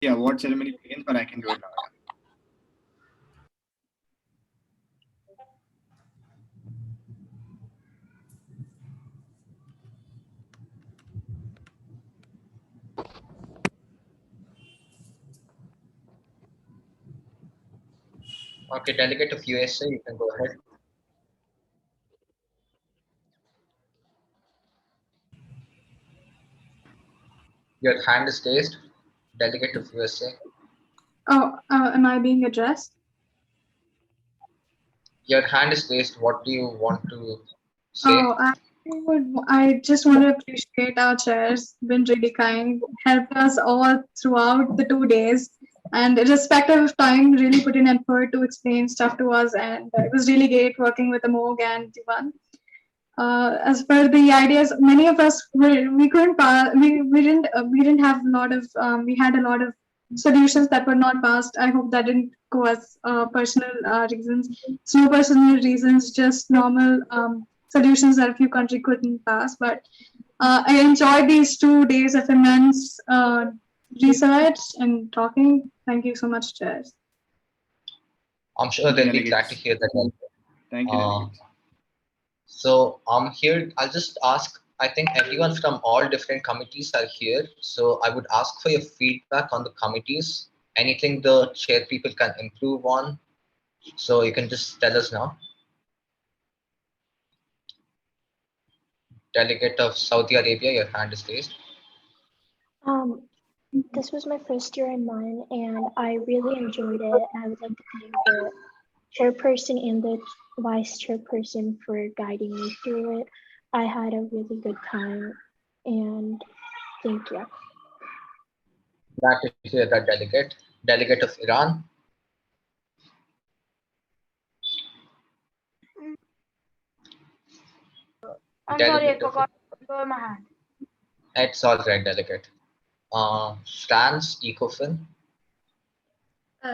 the award ceremony begins, but I can do it now. Yeah. Okay, delegate of USA, you can go ahead. Your hand is raised. Delegate of USA. Oh, am I being addressed? Your hand is raised. What do you want to say? Oh, I just want to appreciate our chairs. Been really kind, helped us all throughout the 2 days, and irrespective of time, really put in effort to explain stuff to us, and it was really great working with Amog and Divan. As per the ideas, many of us we couldn't we didn't have a lot of we had a lot of solutions that were not passed. I hope that didn't go as personal reasons. It's no personal reasons, just normal solutions that a few country couldn't pass. But I enjoyed these 2 days of immense research and talking. Thank you so much, Chairs. I'm sure they'll be glad to Delegates. hear that. Thank you, delegates. So I'm here. I'll just ask. I think everyone from all different committees are here. So I would ask for your feedback on the committees. Anything the chair people can improve on. So you can just tell us now. Delegate of Saudi Arabia, your hand is raised. This was my first year in mine, and I really enjoyed it. I would like to thank the chairperson and the vice chairperson for guiding me through it. I had a really good time, and thank you. Glad to hear that, delegate. Delegate of Iran. I'm sorry, I Delegate of forgot to lower my hand. It's all right, delegate. France, Ecofin.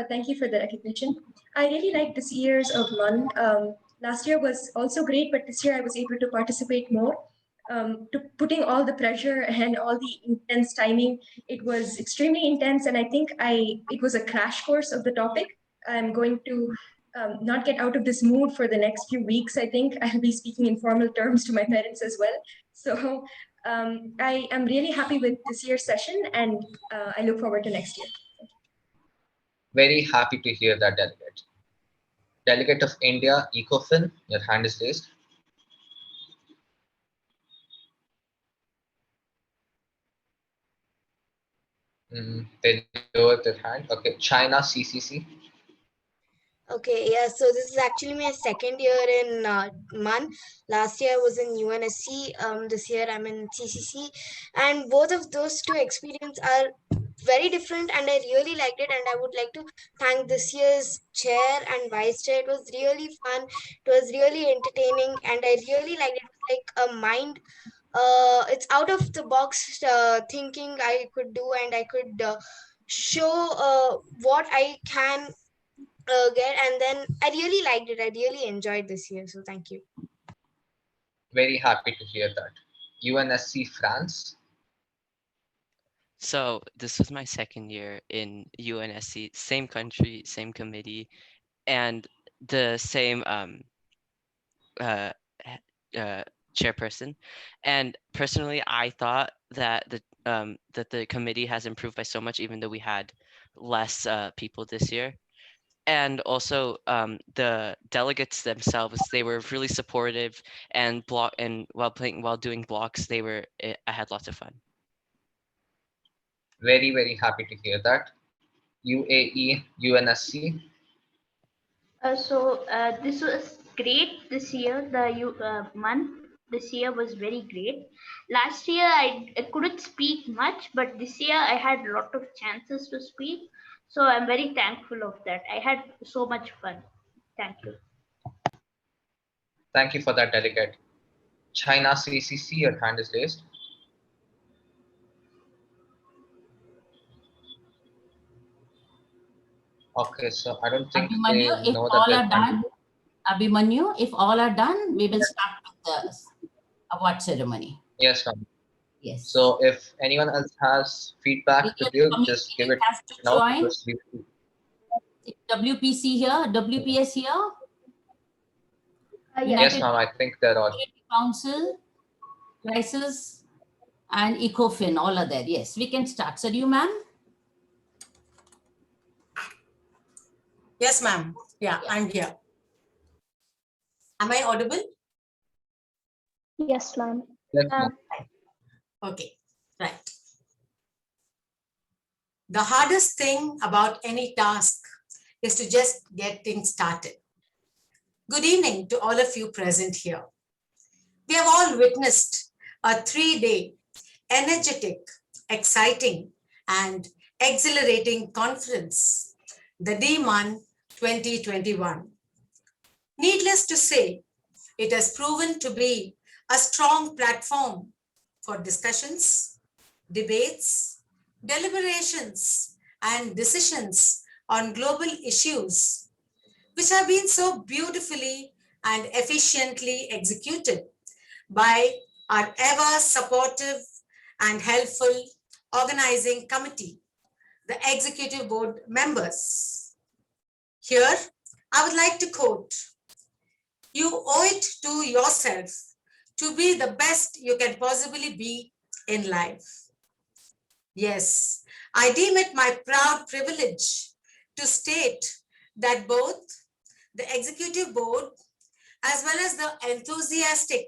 Thank you for the recognition. I really like this year's of MUN. Last year was also great, but this year I was able to participate more. To putting all the pressure and all the intense timing, it was extremely intense, and I think it was a crash course of the topic. I'm going to not get out of this mood for the next few weeks. I think I'll be speaking in formal terms to my parents as well. So I am really happy with this year's session, and I look forward to next year. Very happy to hear that, delegate. Delegate of India, Ecofin, your hand is raised. They lowered their hand. Okay, China, CCC. Okay, yeah, so this is actually my second year in MUN. Last year I was in UNSC. This year I'm in CCC. And both of those two experiences are very different, and I really liked it. And I would like to thank this year's chair and vice chair. It was really fun. It was really entertaining, and I really liked it. It was like a mind, it's out of the box thinking I could do, and I could show what I can get, and then I really liked it. I really enjoyed this year, so thank you. Very happy to hear that. UNSC France. So this was my second year in UNSC, same country, same committee, and the same chairperson. And personally, I thought that the committee has improved by so much, even though we had less people this year. And also the delegates themselves, they were really supportive, and while doing blocks, I had lots of fun. Very, very happy to hear that. UAE, UNSC. This was great this year. The month this year was very great. Last year I couldn't speak much, but this year I had a lot of chances to speak. So I'm very thankful of that. I had so much fun. Thank you. Thank you for that, delegate. China, CCC, your hand is raised. Okay, so I don't think Abhimanyu, they if know all that are done, Abhimanyu, if all are done, we will start with the award ceremony. Yes, ma'am. Yes. So if anyone else has feedback to give, just give it has to now. join. because we- WPC here, WPS here. Yes, ma'am. I think they're all. Security Council, Crisis, and ECOFIN, all are there. Yes, we can start. So, you, ma'am? Yes, ma'am. Yeah, I'm here. Am I audible? Yes, ma'am. Yes, ma'am. Okay, right. The hardest thing about any task is to just get things started. Good evening to all of you present here. We have all witnessed a 3-day energetic, exciting, and exhilarating conference, the DMAN 2021. Needless to say, it has proven to be a strong platform for discussions, debates, deliberations, and decisions on global issues, which have been so beautifully and efficiently executed by our ever supportive and helpful organizing committee, the executive board members. Here, I would like to quote, "You owe it to yourself to be the best you can possibly be in life." Yes, I deem it my proud privilege to state that both the executive board as well as the enthusiastic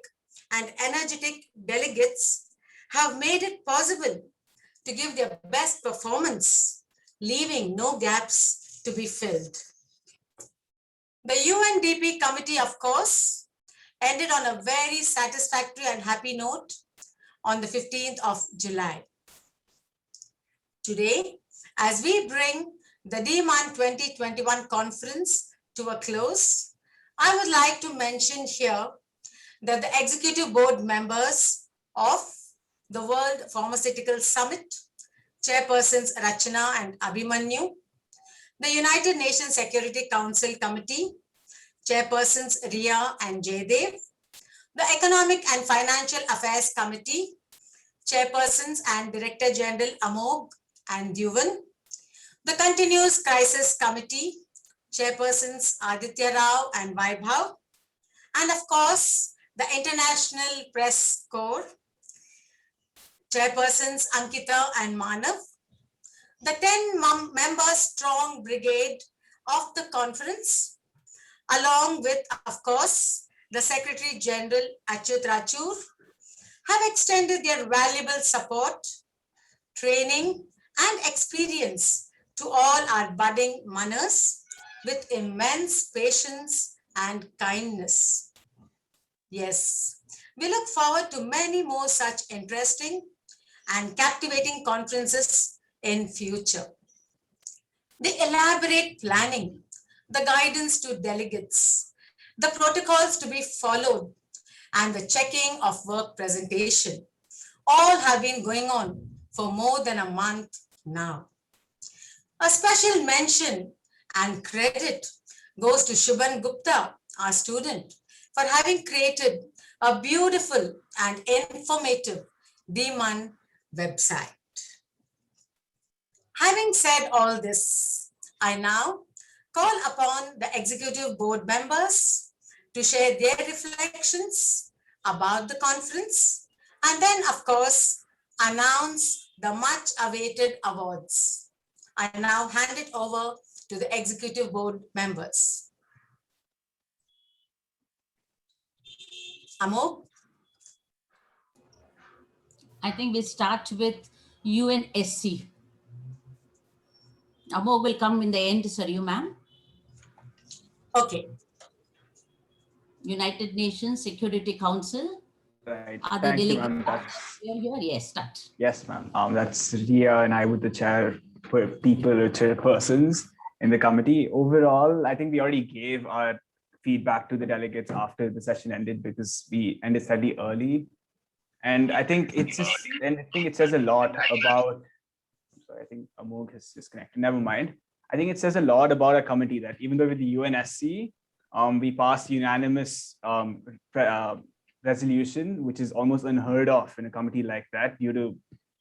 and energetic delegates have made it possible to give their best performance, leaving no gaps to be filled. The UNDP committee, of course, ended on a very satisfactory and happy note on the 15th of July. Today, as we bring the DMAN 2021 conference to a close, I would like to mention here that the executive board members of the World Pharmaceutical Summit, Chairpersons Rachana and Abhimanyu, the United Nations Security Council Committee, Chairpersons Ria and Jaydev, the Economic and Financial Affairs Committee, Chairpersons and Director General Amog and Duvan, the Continuous Crisis Committee, Chairpersons Aditya Rao and Vaibhav, and of course, the International Press Corps, Chairpersons Ankita and Manav, the 10-member strong brigade of the conference, along with, of course, the Secretary General Achyut Rachur, have extended their valuable support, training, and experience to all our budding Manas with immense patience and kindness. Yes, we look forward to many more such interesting and captivating conferences in future. The elaborate planning, the guidance to delegates, the protocols to be followed, and the checking of work presentation all have been going on for more than a month now. A special mention and credit goes to Shubhan Gupta, our student, for having created a beautiful and informative DMAN website. Having said all this, I now call upon the executive board members to share their reflections about the conference and then, of course, announce the much awaited awards. I now hand it over to the executive board members. Amog? I think we start with UNSC. Amog will come in the end, sir, you, ma'am. Okay. United Nations Security Council. Right. Are the Thank you, delegates ma'am. That's here? Yes, start. yes, ma'am. That's Ria and I with the people or chairpersons in the committee. Overall, I think we already gave our feedback to the delegates after the session ended because we ended slightly early. And I think it says a lot about, sorry, I think Amog has disconnected. Never mind. I think it says a lot about our committee that even though with the UNSC, we passed unanimous resolution, which is almost unheard of in a committee like that due to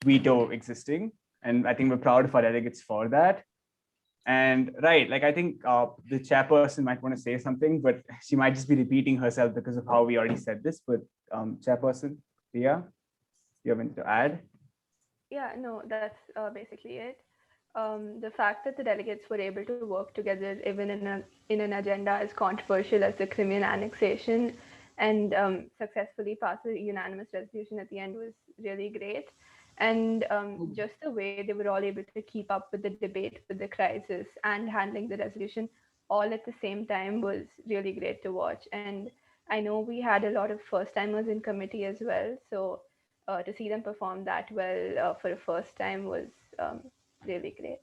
veto existing. And I think we're proud of our delegates for that. And right, like I think the chairperson might want to say something, but she might just be repeating herself because of how we already said this. But chairperson, Priya, you have anything to add? Yeah, no, that's basically it. The fact that the delegates were able to work together even in an agenda as controversial as the Crimean annexation and successfully pass a unanimous resolution at the end was really great. And just the way they were all able to keep up with the debate, with the crisis, and handling the resolution all at the same time was really great to watch. And I know we had a lot of first timers in committee as well. So to see them perform that well for the first time was really great.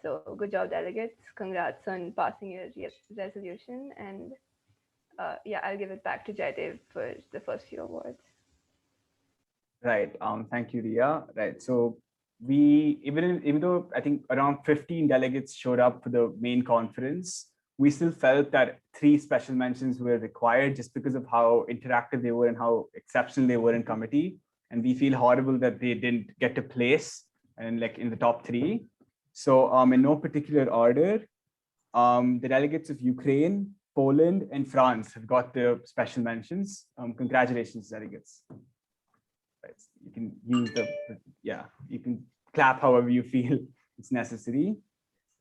So good job, delegates. Congrats on passing your resolution. And yeah, I'll give it back to Jaidev for the first few awards. Right. Thank you, Ria. Right. So we, even though I think around 15 delegates showed up for the main conference, we still felt that 3 special mentions were required just because of how interactive they were and how exceptional they were in committee. And we feel horrible that they didn't get a place and like in the top 3. So in no particular order, the delegates of Ukraine, Poland, and France have got the special mentions. Congratulations, delegates. Right. You can use the, you can clap however you feel it's necessary.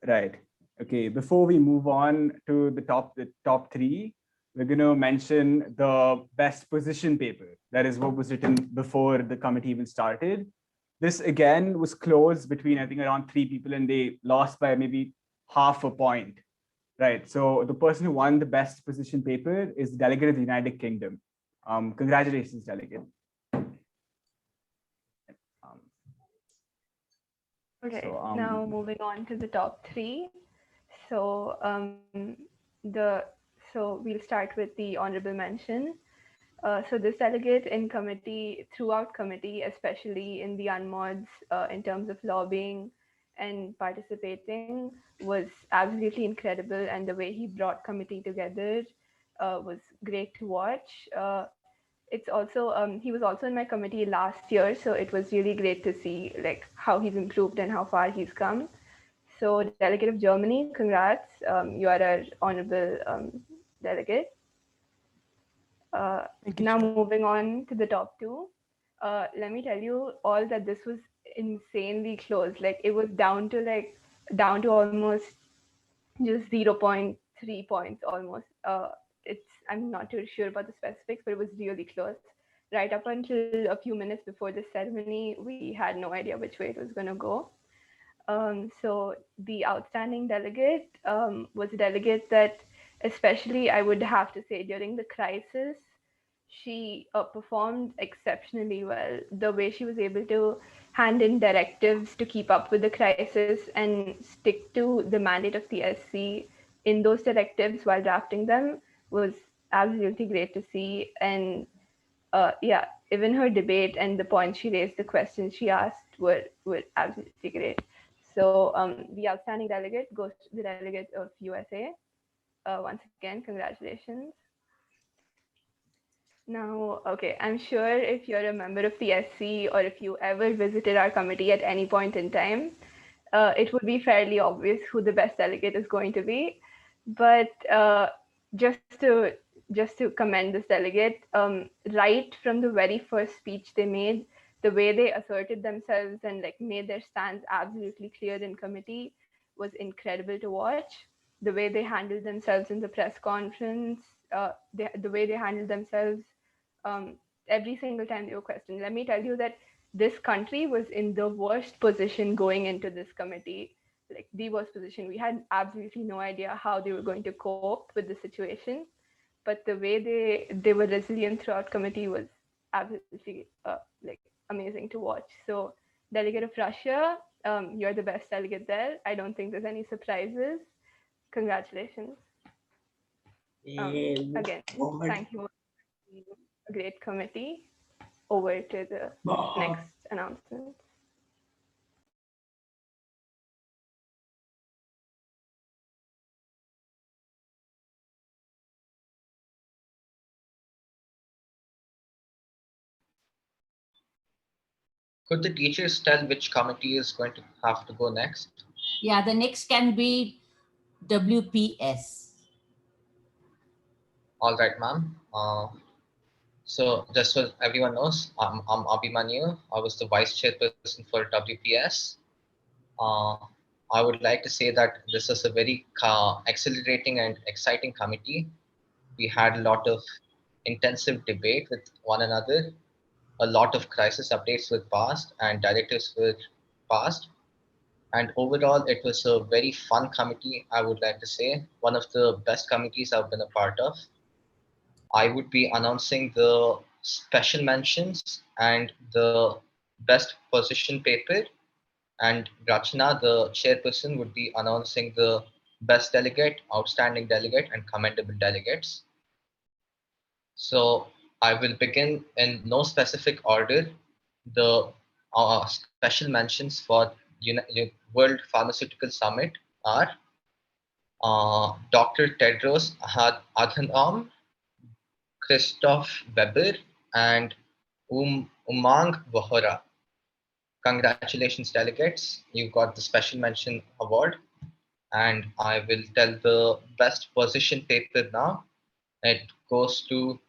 Right. Okay, before we move on to the top 3, we're going to mention the best position paper. That is what was written before the committee even started. This again was close between, I think, around 3 people, and they lost by maybe half a point. Right. So the person who won the best position paper is the delegate of the United Kingdom. Congratulations, delegate. Okay, so, now moving on to the top 3. So we'll start with the honorable mention. So this delegate in committee, throughout committee, especially in the unmods, in terms of lobbying and participating, was absolutely incredible. And the way he brought committee together was great to watch. It's also he was also in my committee last year, so it was really great to see like how he's improved and how far he's come. So delegate of Germany, congrats. You are our honorable delegate. Now moving on to the top 2. Let me tell you all that this was insanely close. Like it was down to almost just 0.3 points almost. I'm not too sure about the specifics, but it was really close. Right up until a few minutes before the ceremony, we had no idea which way it was going to go. So the outstanding delegate was a delegate that, especially I would have to say during the crisis, she performed exceptionally well. The way she was able to hand in directives to keep up with the crisis and stick to the mandate of the SC in those directives while drafting them was absolutely great to see. And yeah, even her debate and the points she raised, the questions she asked were absolutely great. So the outstanding delegate goes to the delegate of USA. Once again, congratulations. Now, okay, I'm sure if you're a member of the SC or if you ever visited our committee at any point in time, it would be fairly obvious who the best delegate is going to be. But just to commend this delegate, right from the very first speech they made, the way they asserted themselves and like made their stance absolutely clear in committee was incredible to watch. The way they handled themselves in the press conference, the way they handled themselves every single time they were questioned. Let me tell you that this country was in the worst position going into this committee, like the worst position. We had absolutely no idea how they were going to cope with the situation, but the way they were resilient throughout committee was absolutely like amazing to watch. So delegate of Russia, you're the best delegate there. I don't think there's any surprises. Congratulations. Again, thank you. A great committee. Over to the next announcement. Could the teachers tell which committee is going to have to go next? Yeah, the next can be WPS. All right, ma'am. So just so everyone knows, I'm Abhimanyu. I was the vice chairperson for WPS. I would like to say that this is a very exhilarating and exciting committee. We had a lot of intensive debate with one another. A lot of crisis updates were passed and directives were passed. And overall, it was a very fun committee, I would like to say. One of the best committees I've been a part of. I would be announcing the special mentions and the best position paper. And Rachna, the chairperson, would be announcing the best delegate, outstanding delegate, and commendable delegates. So I will begin in no specific order. The special mentions for World Pharmaceutical Summit are Dr. Tedros Adhanom, Christoph Weber, and Umang Vohra. Congratulations, delegates. You got the special mention award. And I will tell the best position paper now. It goes to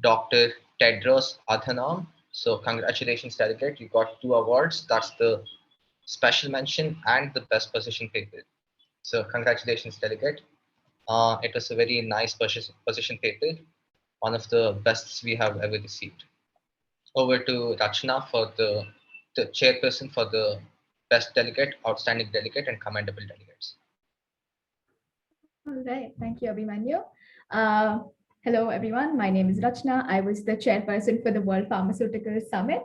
Dr. Tedros Adhanom. So congratulations, delegate. You got 2 awards. That's the special mention and the best position paper. So congratulations, delegate. It was a very nice position paper. One of the best we have ever received. Over to Rachna for the chairperson for the best delegate, outstanding delegate, and commendable delegates. All right, thank you, Abhimanyu. Hello, everyone. My name is Rachna. I was the chairperson for the World Pharmaceutical Summit.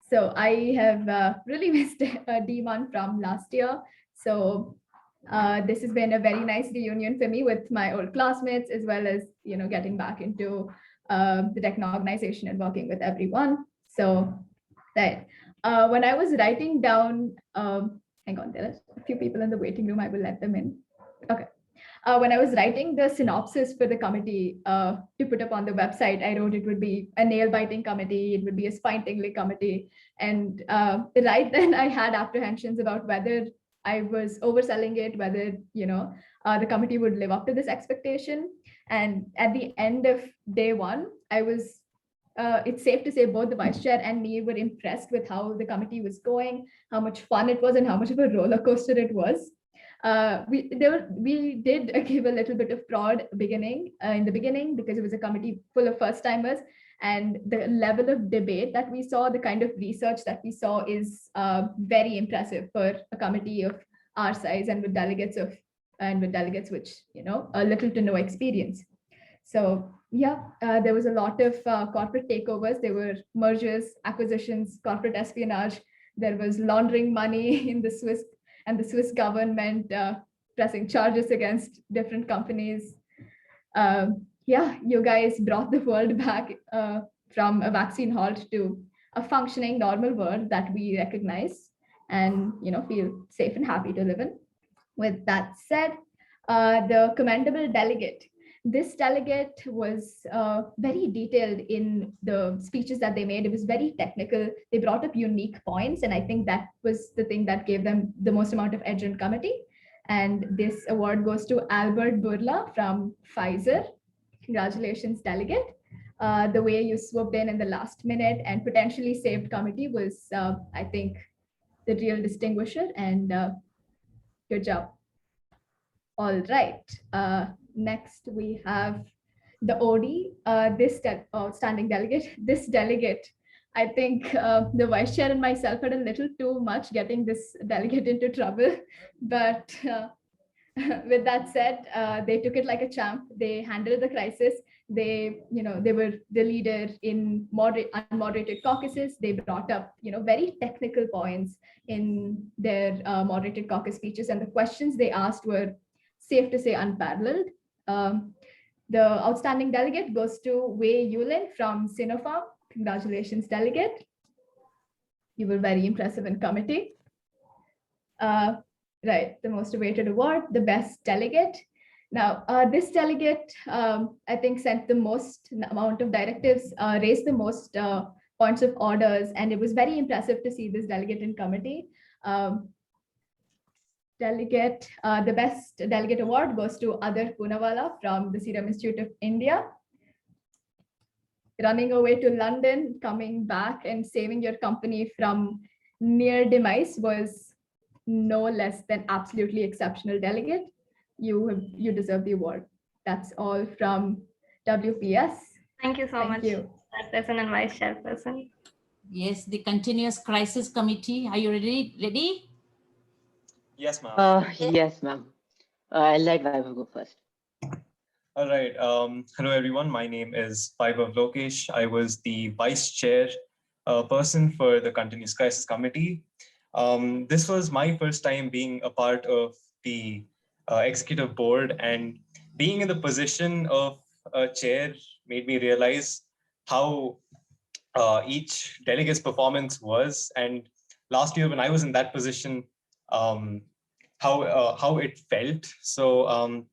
So I have really missed D1 from last year. So this has been a very nice reunion for me with my old classmates, as well as getting back into the Techno organization and working with everyone. So that when I was writing down, hang on, there are a few people in the waiting room. I will let them in. Okay. When I was writing the synopsis for the committee to put up on the website, I wrote it would be a nail-biting committee, it would be a spine-tingling committee. And right then I had apprehensions about whether I was overselling it, whether the committee would live up to this expectation. And at the end of day 1, I was, it's safe to say both the vice chair and me were impressed with how the committee was going, how much fun it was, and how much of a roller coaster it was. We did give a little bit of prod in the beginning because it was a committee full of first timers, and the level of debate that we saw, the kind of research that we saw is very impressive for a committee of our size and with delegates which a little to no experience. So yeah, there was a lot of corporate takeovers. There were mergers, acquisitions, corporate espionage. There was laundering money in the Swiss government pressing charges against different companies. Yeah, you guys brought the world back from a vaccine halt to a functioning normal world that we recognize and feel safe and happy to live in. With that said, the commendable delegate. This delegate was very detailed in the speeches that they made. It was very technical. They brought up unique points, and I think that was the thing that gave them the most amount of edge in committee. And this award goes to Albert Burla from Pfizer. Congratulations, delegate. The way you swooped in the last minute and potentially saved committee was, I think, the real distinguisher, and good job. All right. Next, we have the OD, this outstanding delegate. This delegate, I think the vice chair and myself had a little too much getting this delegate into trouble. But with that said, they took it like a champ. They handled the crisis. They were the leader in unmoderated caucuses. They brought up, very technical points in their moderated caucus speeches, and the questions they asked were, safe to say, unparalleled. The outstanding delegate goes to Wei Yulin from Sinopharm. Congratulations, delegate. You were very impressive in committee. Right, the most awaited award, the best delegate. Now, this delegate, I think, sent the most amount of directives, raised the most points of orders, and it was very impressive to see this delegate in committee. The best delegate award goes to Adar Poonawalla from the Serum Institute of India. Running away to London, coming back and saving your company from near demise was no less than absolutely exceptional delegate. You deserve the award. That's all from WPS. Thank you so much, Chairperson and Vice Chairperson. Yes, the Continuous Crisis Committee. Are you ready? Yes, ma'am. Yes, ma'am. I'll let Vaibhav go first. All right. Hello, everyone. My name is Vaibhav Lokesh. I was the vice chair person for the Continuous Crisis Committee. This was my first time being a part of the executive board, and being in the position of a chair made me realize how each delegate's performance was. And last year when I was in that position, how it felt. So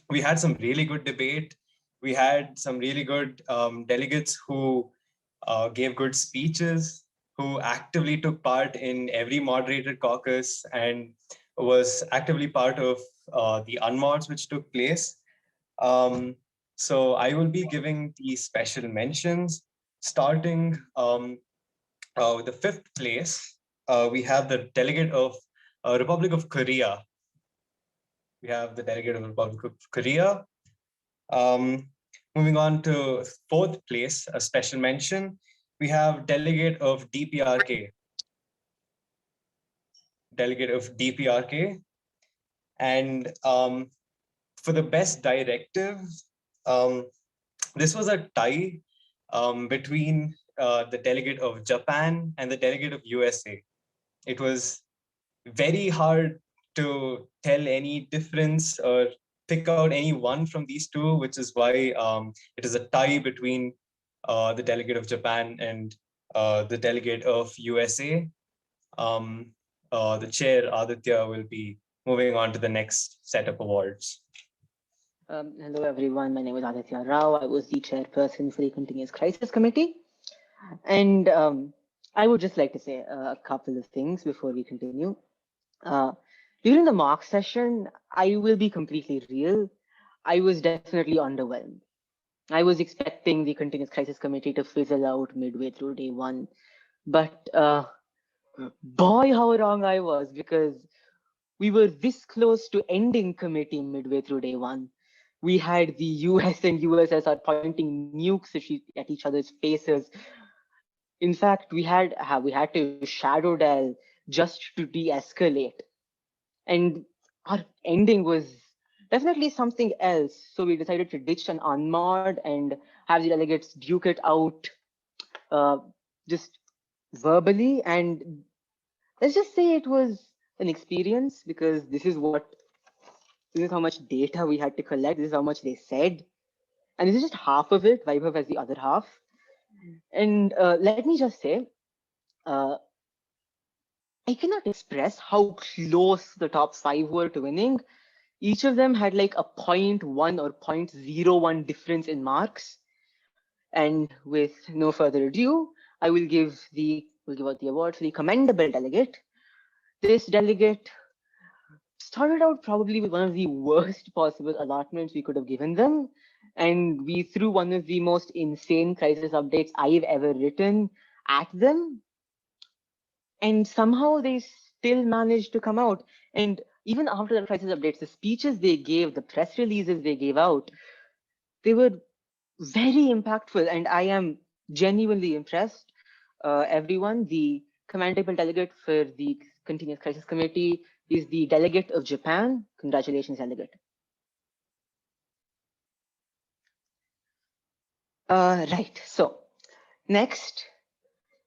we had some really good debate. We had some really good delegates who gave good speeches, who actively took part in every moderated caucus and was actively part of the unmods which took place. So I will be giving the special mentions, starting with the 5th place. We have the delegate of Republic of Korea. We have the delegate of the Republic of Korea. Moving on to 4th place, a special mention, we have delegate of DPRK. Delegate of DPRK. And for the best directive, this was a tie between the delegate of Japan and the delegate of USA. It was very hard to tell any difference or pick out any one from these two, which is why it is a tie between the delegate of Japan and the delegate of USA. The chair, Aditya, will be moving on to the next set of awards. Hello, everyone. My name is Aditya Rao. I was the chairperson for the Continuous Crisis Committee. And I would just like to say a couple of things before we continue. During the mock session, I will be completely real. I was definitely underwhelmed. I was expecting the Continuous Crisis Committee to fizzle out midway through day one. But boy, how wrong I was, because we were this close to ending committee midway through day one. We had the US and USSR pointing nukes at each other's faces. In fact, we had to shadow dial just to de-escalate. And our ending was definitely something else. So we decided to ditch an unmod and have the delegates duke it out just verbally. And let's just say it was an experience, because this is how much data we had to collect. This is how much they said. And this is just half of it. Vaibhav has the other half. And let me just say, I cannot express how close the top 5 were to winning. Each of them had like a 0.1 or 0.01 difference in marks. And with no further ado, I will give out the award for the commendable delegate. This delegate started out probably with one of the worst possible allotments we could have given them. And we threw one of the most insane crisis updates I've ever written at them. And somehow they still managed to come out. And even after the crisis updates, the speeches they gave, the press releases they gave out, they were very impactful. And I am genuinely impressed. Everyone, the commendable delegate for the Continuous Crisis Committee is the delegate of Japan. Congratulations, delegate. Right, so next,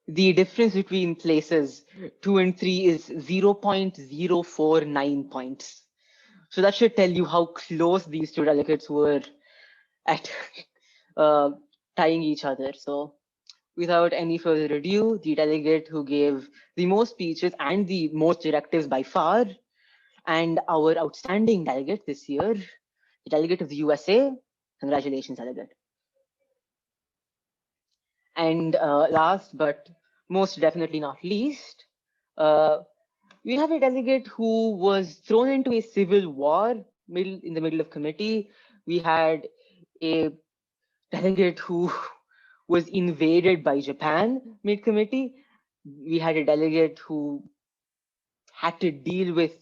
the difference between places 2 and 3 is 0.049 points. So that should tell you how close these two delegates were at tying each other. So without any further ado, the delegate who gave the most speeches and the most directives by far, and our outstanding delegate this year, the delegate of the USA. Congratulations, delegate. And last but most definitely not least, we have a delegate who was thrown into a civil war in the middle of committee. We had a delegate who was invaded by Japan mid-committee. We had a delegate who had to deal with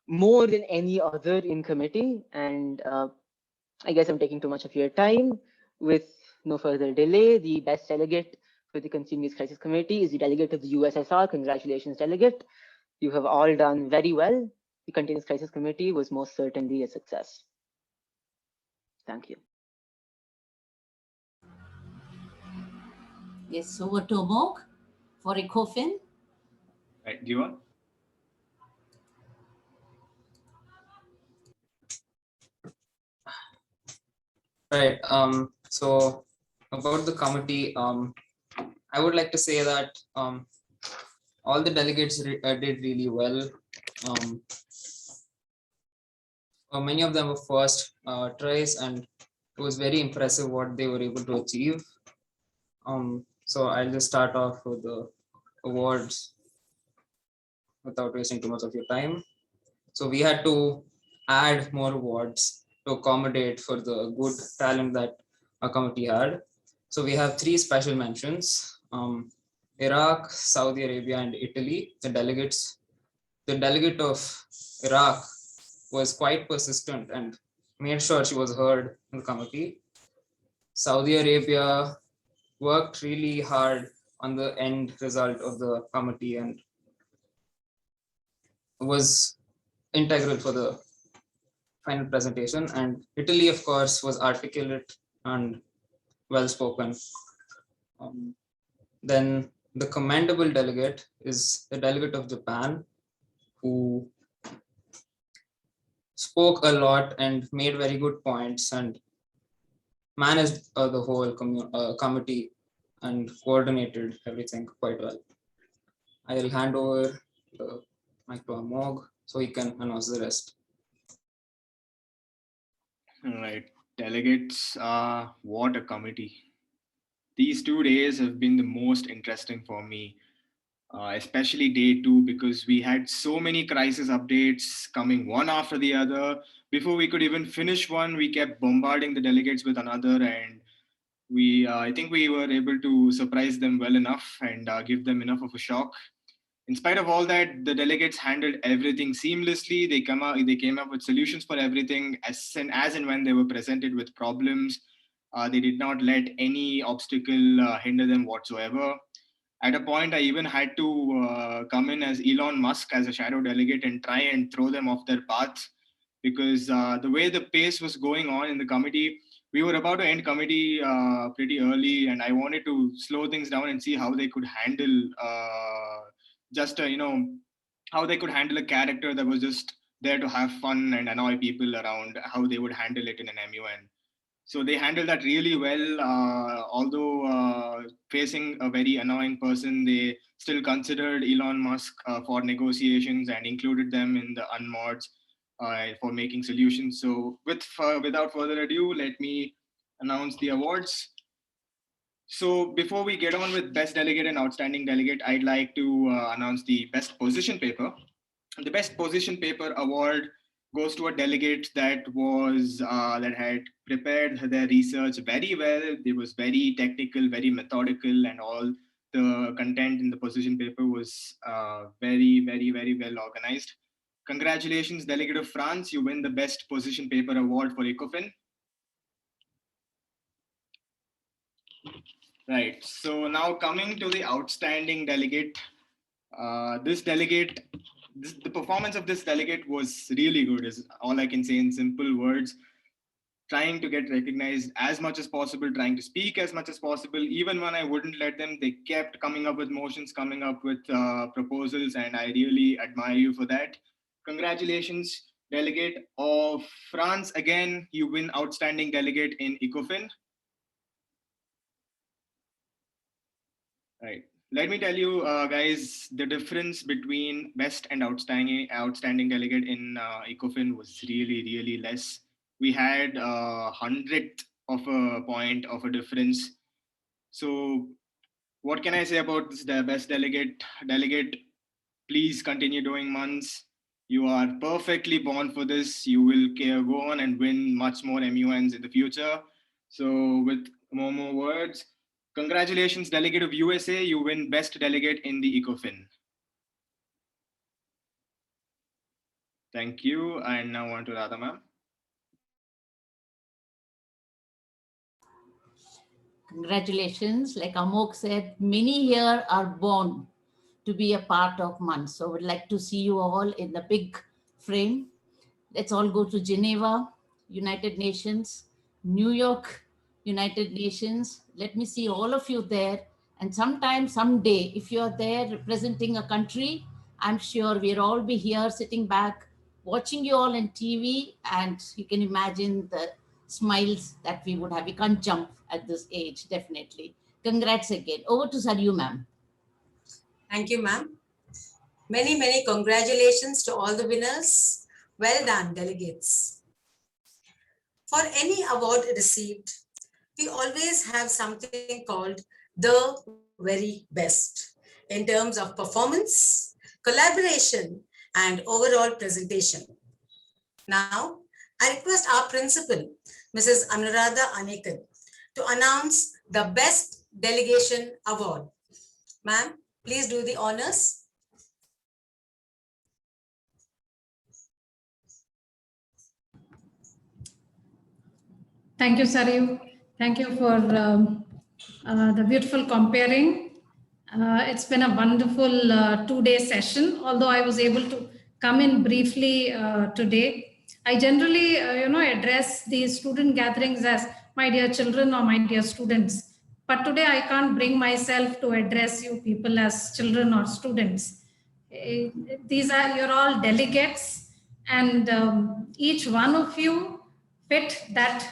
more than any other in committee. And I guess I'm taking too much of your time. With no further delay, the best delegate for the Continuous Crisis Committee is the delegate of the USSR. Congratulations, delegate. You have all done very well. The Continuous Crisis Committee was most certainly a success. Thank you. Yes, over to Amog for ECOFIN. Right, do you want? Right. So about the committee, I would like to say that all the delegates did really well. Many of them were first tries, and it was very impressive what they were able to achieve. So I'll just start off with the awards without wasting too much of your time. So we had to add more awards to accommodate for the good talent that our committee had. So we have 3 special mentions: Iraq, Saudi Arabia, and Italy. The delegate of Iraq was quite persistent and made sure she was heard in the committee. Saudi Arabia worked really hard on the end result of the committee and was integral for the final presentation. And Italy, of course, was articulate and well spoken. Then the commendable delegate is the delegate of Japan, who spoke a lot and made very good points and managed the whole committee and coordinated everything quite well. I will hand over the mic to Amog so he can announce the rest. All right, delegates, what a committee. These 2 days have been the most interesting for me, especially day 2, because we had so many crisis updates coming one after the other. Before we could even finish one, we kept bombarding the delegates with another, and I think we were able to surprise them well enough and give them enough of a shock. In spite of all that, the delegates handled everything seamlessly. They came up with solutions for everything as and when they were presented with problems. They did not let any obstacle hinder them whatsoever. At a point, I even had to come in as Elon Musk as a shadow delegate and try and throw them off their path, because the way the pace was going on in the committee, we were about to end committee pretty early, and I wanted to slow things down and see how they could handle how they could handle a character that was just there to have fun and annoy people around, how they would handle it in an MUN. So they handled that really well. Although facing a very annoying person, they still considered Elon Musk for negotiations and included them in the unmods for making solutions. So without further ado, let me announce the awards. So before we get on with best delegate and outstanding delegate, I'd like to announce the best position paper. The best position paper award goes to a delegate that had prepared their research very well. It was very technical, very methodical, and all the content in the position paper was very, very, very well organized. Congratulations, delegate of France. You win the best position paper award for ECOFIN. Right. So now coming to the outstanding delegate, the performance of this delegate was really good, is all I can say in simple words. Trying to get recognized as much as possible, trying to speak as much as possible. Even when I wouldn't let them, they kept coming up with motions, coming up with proposals, and I really admire you for that. Congratulations, delegate of France. Again, you win outstanding delegate in ECOFIN. Right. Let me tell you, guys, the difference between best and outstanding delegate in ECOFIN was really, really less. We had 100th of a point of a difference. So what can I say about this, the best delegate? Delegate, please continue doing months. You are perfectly born for this. You will go on and win much more MUNs in the future. So with more words, congratulations, Delegate of USA. You win Best Delegate in the ECOFIN. Thank you. And now on to Radha ma'am. Congratulations. Like Amok said, many here are born to be a part of MUN. So would like to see you all in the big frame. Let's all go to Geneva, United Nations, New York, United Nations. Let me see all of you there. And sometime, someday, if you're there representing a country, I'm sure we'll all be here sitting back, watching you all on TV, and you can imagine the smiles that we would have. We can't jump at this age, definitely. Congrats again. Over to Saryu, ma'am. Thank you, ma'am. Many, many congratulations to all the winners. Well done, delegates. For any award received, we always have something called the very best in terms of performance, collaboration, and overall presentation. Now, I request our principal, Mrs. Anuradha Anekan, to announce the Best Delegation Award. Ma'am, please do the honors. Thank you, Saryu. Thank you for the beautiful comparing. It's been a wonderful 2-day session, although I was able to come in briefly today. I generally, address these student gatherings as my dear children or my dear students. But today I can't bring myself to address you people as children or students. You're all delegates, and each one of you fit that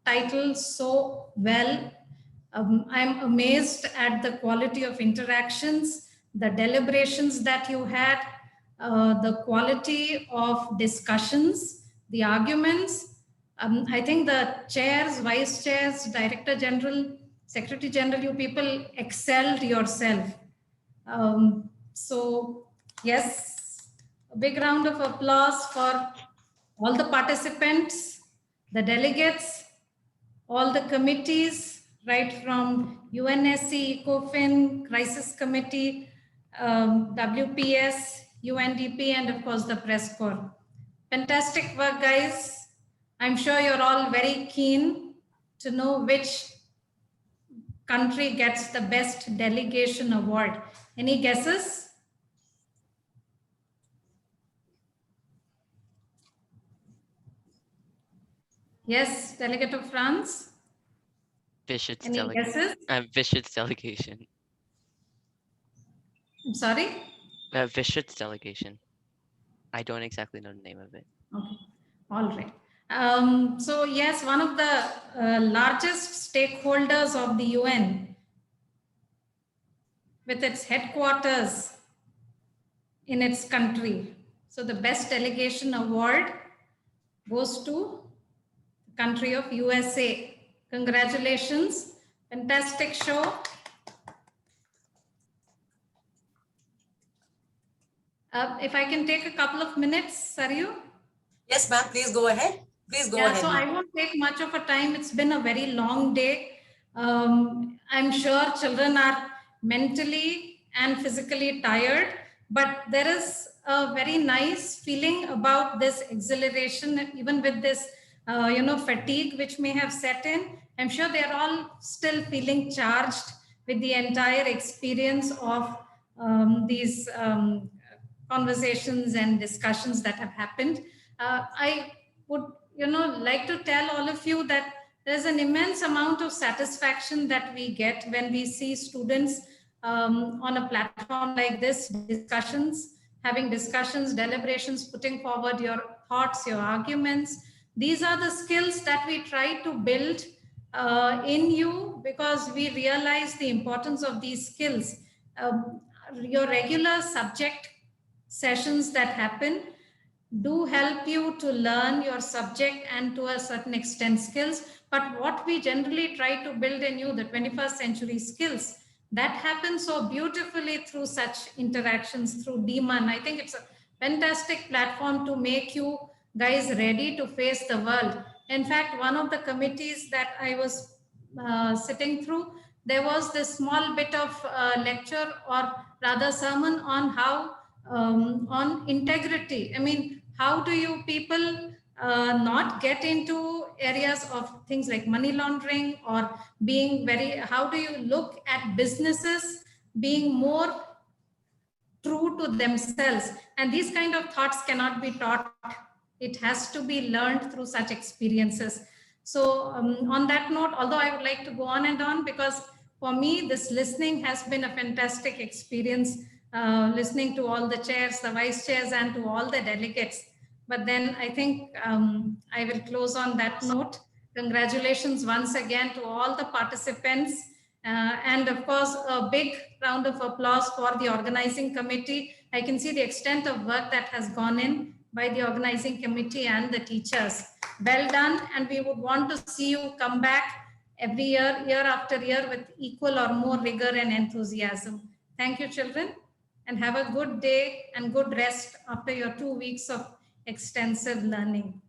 title so well. I'm amazed at the quality of interactions, the deliberations that you had, the quality of discussions, the arguments. I think the chairs, vice chairs, director general, secretary general, you people excelled yourself. So yes, a big round of applause for all the participants, the delegates, all the committees, right from UNSC, ECOFIN, Crisis Committee, WPS, UNDP, and of course the press corps. Fantastic work, guys. I'm sure you're all very keen to know which country gets the best delegation award. Any guesses? Yes, Delegate of France. Bishop's Any delegation. guesses? Bishop's delegation. I'm sorry? Bishop's delegation. I don't exactly know the name of it. Okay, all right. So yes, one of the largest stakeholders of the UN, with its headquarters in its country. So the best delegation award goes to the country of USA. Congratulations, fantastic show. If I can take a couple of minutes, Saryu? Yes, ma'am, please go ahead. Please go ahead. So I won't take much of a time. It's been a very long day. I'm sure children are mentally and physically tired, but there is a very nice feeling about this exhilaration, even with this, fatigue which may have set in. I'm sure they're all still feeling charged with the entire experience of these conversations and discussions that have happened. I would like to tell all of you that there's an immense amount of satisfaction that we get when we see students on a platform like this, having discussions, deliberations, putting forward your thoughts, your arguments. These are the skills that we try to build in you, because we realize the importance of these skills. Your regular subject sessions that happen, do help you to learn your subject and to a certain extent skills. But what we generally try to build in you, the 21st century skills, that happens so beautifully through such interactions through DMAN. I think it's a fantastic platform to make you guys ready to face the world. In fact, one of the committees that I was sitting through, there was this small bit of lecture or rather sermon on how on integrity. I mean, how do you people not get into areas of things like money laundering or being very, how do you look at businesses being more true to themselves? And these kind of thoughts cannot be taught. It has to be learned through such experiences. So on that note, although I would like to go on and on, because for me, this listening has been a fantastic experience, listening to all the chairs, the vice chairs, and to all the delegates. But then I think I will close on that note. Congratulations once again to all the participants. And of course, a big round of applause for the organizing committee. I can see the extent of work that has gone in by the organizing committee and the teachers. Well done, and we would want to see you come back every year, year after year, with equal or more rigor and enthusiasm. Thank you, children, and have a good day and good rest after your 2 weeks of extensive learning.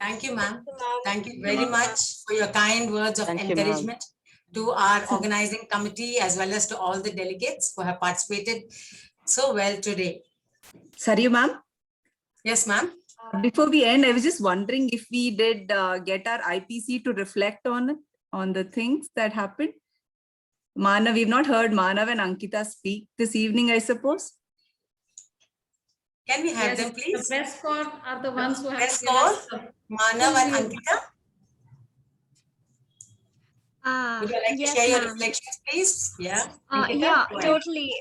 Thank you, ma'am. Thank you very much for your kind words of encouragement to our organizing committee as well as to all the delegates who have participated so well today. Sarayu ma'am? Yes, ma'am. Before we end, I was just wondering if we did get our IPC to reflect on the things that happened. Manav, we've not heard Manav and Ankita speak this evening, I suppose. Can we have them, please? The press corps are the ones who have press corps, Manav and Ankita. Would you like to share your reflections, please? Yeah. Ankita, Yeah, go ahead. totally.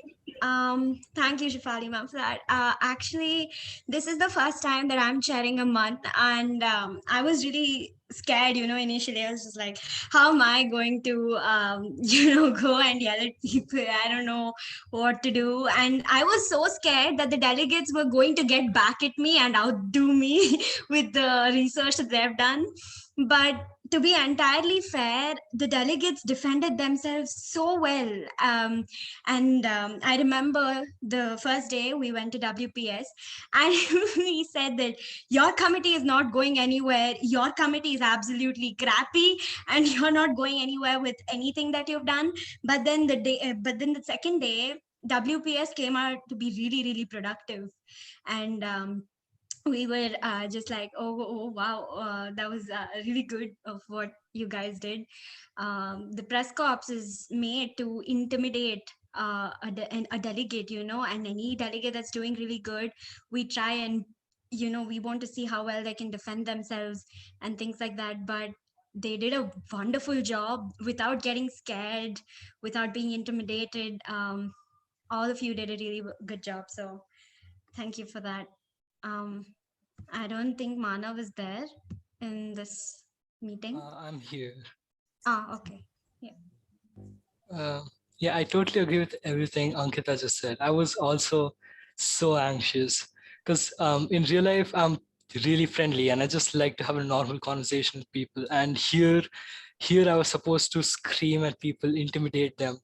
Thank you, Shefali ma'am, for that. Actually, this is the first time that I'm chairing a month, and I was really scared, initially. I was just like, how am I going to, go and yell at people? I don't know what to do. And I was so scared that the delegates were going to get back at me and outdo me with the research that they've done. But to be entirely fair, the delegates defended themselves so well. I remember the first day we went to WPS, and we said that your committee is not going anywhere. Your committee is absolutely crappy, and you're not going anywhere with anything that you've done. But then the second day, WPS came out to be really, really productive, and we were just like, oh wow, that was really good of what you guys did. The press corps is made to intimidate a delegate, and any delegate that's doing really good, we try and we want to see how well they can defend themselves and things like that. But they did a wonderful job without getting scared, without being intimidated. All of you did a really good job, so thank you for that. I don't think Manav is there in this meeting. I'm here. Okay. Yeah. Yeah, I totally agree with everything Ankita just said. I was also so anxious because in real life, I'm really friendly and I just like to have a normal conversation with people. And here I was supposed to scream at people, intimidate them.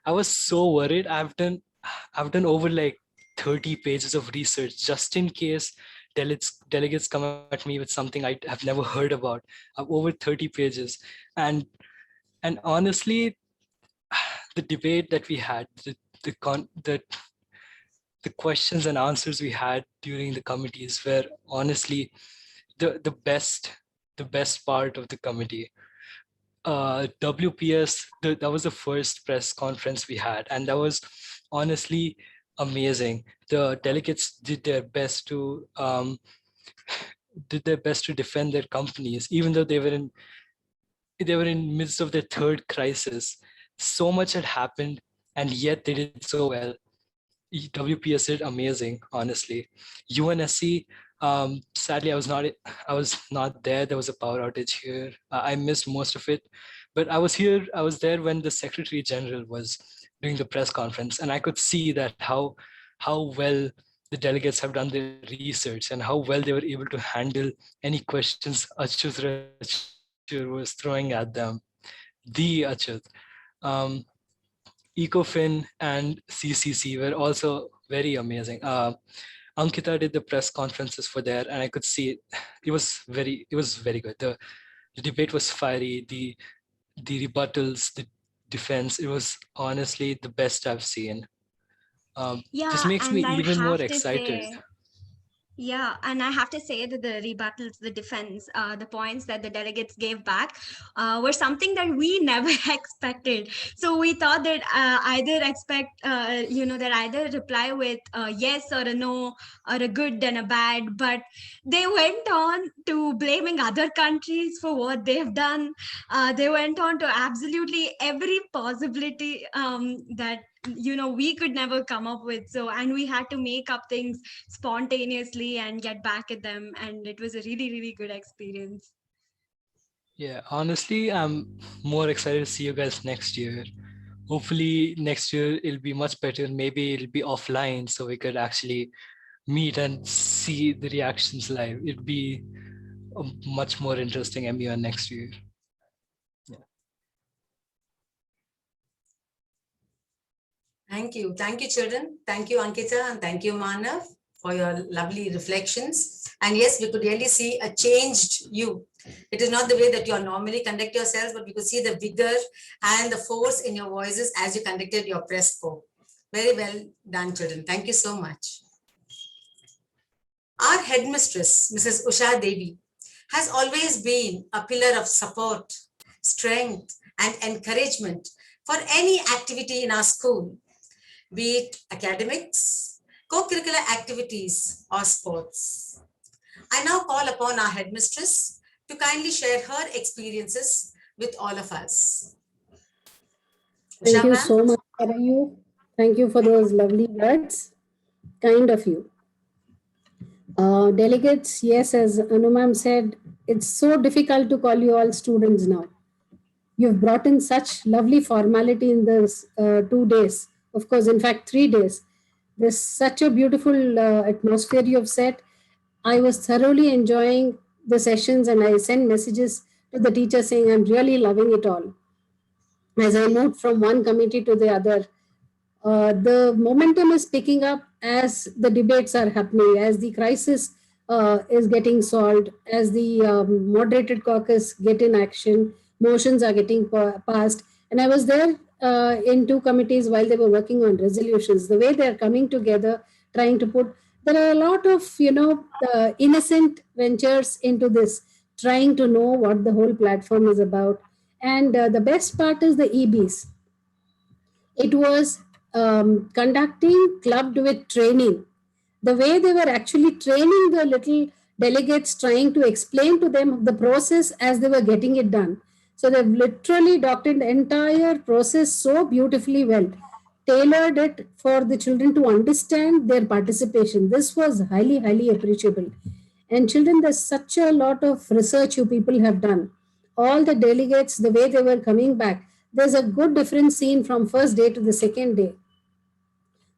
I was so worried. I've done over like 30 pages of research just in case delegates come at me with something I have never heard about. Over 30 pages. And honestly, the debate that we had, the questions and answers we had during the committees were honestly the best part of the committee. WPS, that was the first press conference we had, and that was honestly amazing. The delegates did their best to defend their companies, even though they were in midst of their third crisis. So much had happened, and yet they did so well. WPS did amazing, honestly. UNSC, sadly, I was not there. There was a power outage here. I missed most of it, but I was there when the Secretary General was doing the press conference, and I could see that how well the delegates have done their research and how well they were able to handle any questions Achyut Rachur was throwing at them. The Achyut. Ecofin and CCC were also very amazing. Ankita did the press conferences for there, and I could see it was very good. The debate was fiery. The rebuttals, the defense, it was honestly the best I've seen. Just makes me even more excited. Yeah, and I have to say that the rebuttals, the defense, the points that the delegates gave back were something that we never expected. So we thought that that either reply with a yes or a no or a good and a bad, but they went on to blaming other countries for what they've done. They went on to absolutely every possibility that we could never come up with. So, and we had to make up things spontaneously and get back at them, and it was a really, really good experience. Yeah, honestly, I'm more excited to see you guys next year. Hopefully next year it'll be much better. Maybe it'll be offline so we could actually meet and see the reactions live. It'd be a much more interesting MUN next year. Thank you. Thank you, children. Thank you, Ankita, and thank you, Manav, for your lovely reflections. And yes, we could really see a changed you. It is not the way that you normally conduct yourselves, but we could see the vigor and the force in your voices as you conducted your press corps. Very well done, children. Thank you so much. Our headmistress, Mrs. Usha Devi, has always been a pillar of support, strength, and encouragement for any activity in our school, be it academics, co-curricular activities, or sports. I now call upon our headmistress to kindly share her experiences with all of us. Thank you so much, Sarayu. Thank you for those lovely words. Kind of you. Delegates, yes, as Anu ma'am said, it's so difficult to call you all students now. You've brought in such lovely formality in this 2 days. Of course, in fact, 3 days. There's such a beautiful atmosphere you've set. I was thoroughly enjoying the sessions, and I sent messages to the teacher saying, I'm really loving it all. As I moved from one committee to the other, the momentum is picking up as the debates are happening, as the crisis is getting solved, as the moderated caucus get in action, motions are getting passed. And I was there in 2 committees while they were working on resolutions. The way they're coming together, trying to put, there are a lot of, innocent ventures into this, trying to know what the whole platform is about. And the best part is the EBs. It was conducting clubbed with training. The way they were actually training the little delegates, trying to explain to them the process as they were getting it done. So they've literally doctored the entire process so beautifully well, tailored it for the children to understand their participation. This was highly, highly appreciable. And children, there's such a lot of research you people have done. All the delegates, the way they were coming back, there's a good difference seen from first day to the second day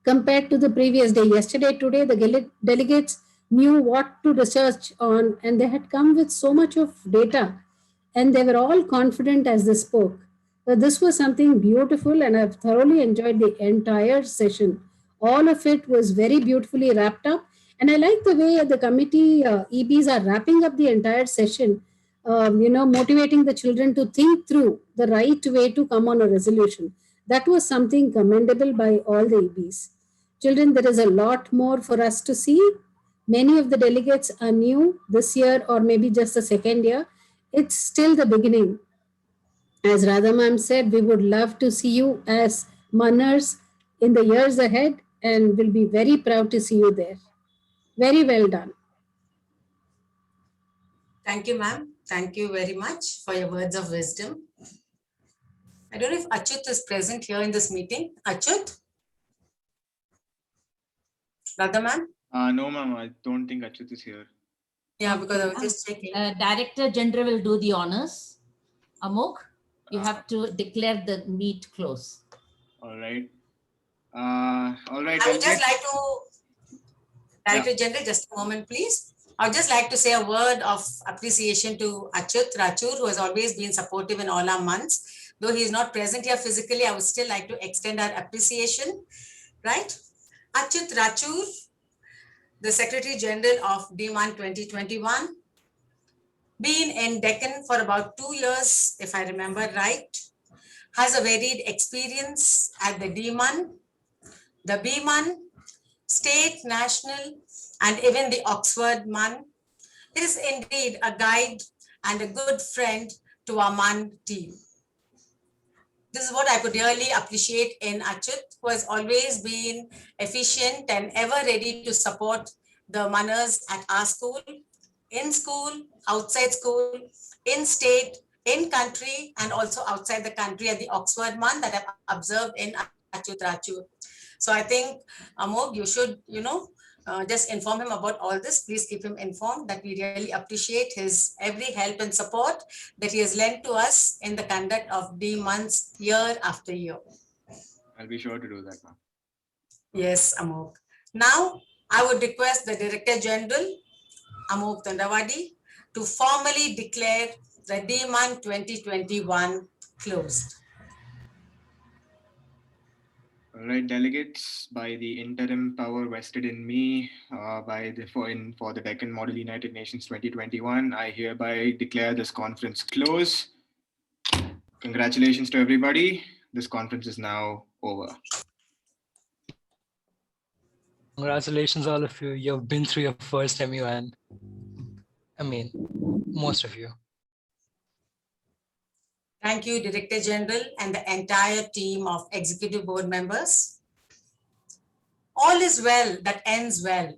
compared to the previous day. Yesterday, today, the delegates knew what to research on, and they had come with so much of data, and they were all confident as they spoke. So this was something beautiful, and I've thoroughly enjoyed the entire session. All of it was very beautifully wrapped up, and I like the way the committee EBs are wrapping up the entire session, motivating the children to think through the right way to come on a resolution. That was something commendable by all the EBs. Children, there is a lot more for us to see. Many of the delegates are new this year or maybe just the second year. It's still the beginning. As Radha ma'am said, we would love to see you as Manners in the years ahead, and we'll be very proud to see you there. Very well done. Thank you, ma'am. Thank you very much for your words of wisdom. I don't know if Achyut is present here in this meeting. Achyut? Radha ma'am? No, ma'am. I don't think Achyut is here. Yeah, because I was just checking. Director General will do the honors. Amok, you have to declare the meet close. All right. All right. I would just like to Director General, just a moment, please. I would just like to say a word of appreciation to Achyut Rachur, who has always been supportive in all our months. Though he is not present here physically, I would still like to extend our appreciation, right? Achyut Rachur, the Secretary General of DMAN 2021, been in Deccan for about 2 years, if I remember right, has a varied experience at the DMAN, the BMAN, state, national, and even the Oxford MAN, is indeed a guide and a good friend to our MAN team. This is what I could really appreciate in Achyut, who has always been efficient and ever ready to support the manners at our school, outside school, in state, in country, and also outside the country at the Oxford MAN that I've observed in Achyut Rachur. So I think, Amog, you should, just inform him about all this. Please keep him informed that we really appreciate his every help and support that he has lent to us in the conduct of DMANs year after year. I'll be sure to do that, ma'am. Yes, Amog. Now, I would request the Director General, Amog Tandawadi, to formally declare the DMAN 2021 closed. All right, delegates, by the interim power vested in me for the Deccan Model United Nations 2021, I hereby declare this conference closed. Congratulations to everybody. This conference is now over. Congratulations, all of you. You've been through your first MUN. I mean, most of you. Thank you, Director General and the entire team of Executive Board members. All is well that ends well,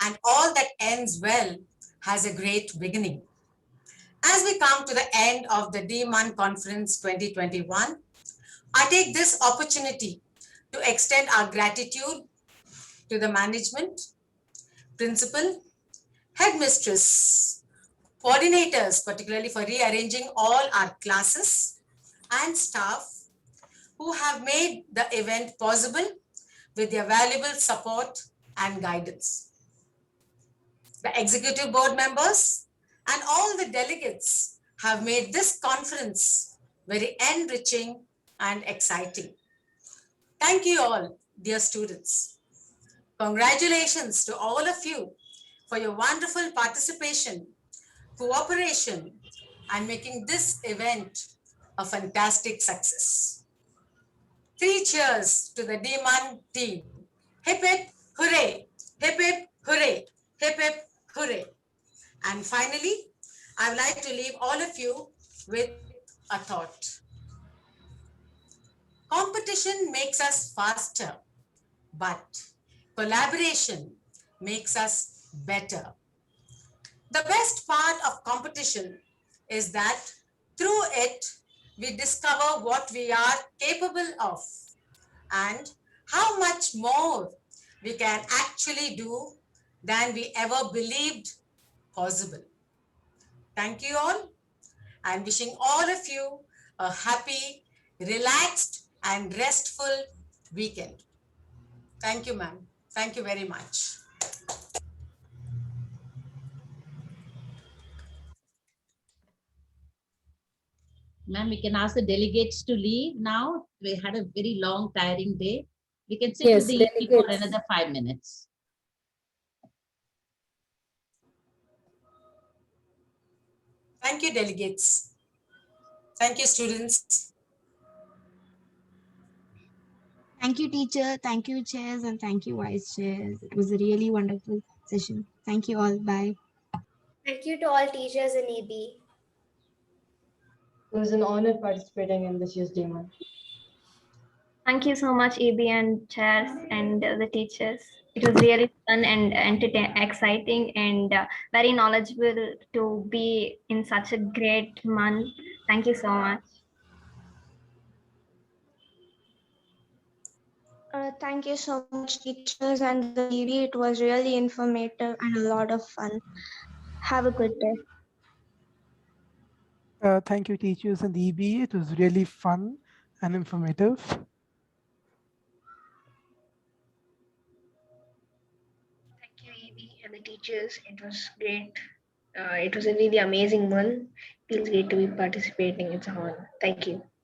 and all that ends well has a great beginning. As we come to the end of the DMAN Conference 2021, I take this opportunity to extend our gratitude to the management, principal, headmistress, coordinators, particularly for rearranging all our classes, and staff who have made the event possible with their valuable support and guidance. The executive board members and all the delegates have made this conference very enriching and exciting. Thank you all, dear students. Congratulations to all of you for your wonderful participation, cooperation, and making this event a fantastic success. 3 cheers to the DMAN team. Hip hip hooray, hip hip hooray, hip hip hooray. And finally, I would like to leave all of you with a thought. Competition makes us faster, but collaboration makes us better. The best part of competition is that through it, we discover what we are capable of and how much more we can actually do than we ever believed possible. Thank you all, and wishing all of you a happy, relaxed, and restful weekend. Thank you, ma'am. Thank you very much. Ma'am, we can ask the delegates to leave now. We had a very long, tiring day. We can sit Yes, with the EP for delegates. another 5 minutes. Thank you, delegates. Thank you, students. Thank you, teacher. Thank you, chairs, and thank you, vice chairs. It was a really wonderful session. Thank you all. Bye. Thank you to all teachers in EB. It was an honor participating in this year's DMAN. Thank you so much, EB and chairs and the teachers. It was really fun and exciting and very knowledgeable to be in such a great month. Thank you so much. Thank you so much, teachers and the EB. It was really informative and a lot of fun. Have a good day. Thank you, teachers and the EB. It was really fun and informative. teachers. It was great. It was a really amazing one. Feels great to be participating. It's a honor. Thank you.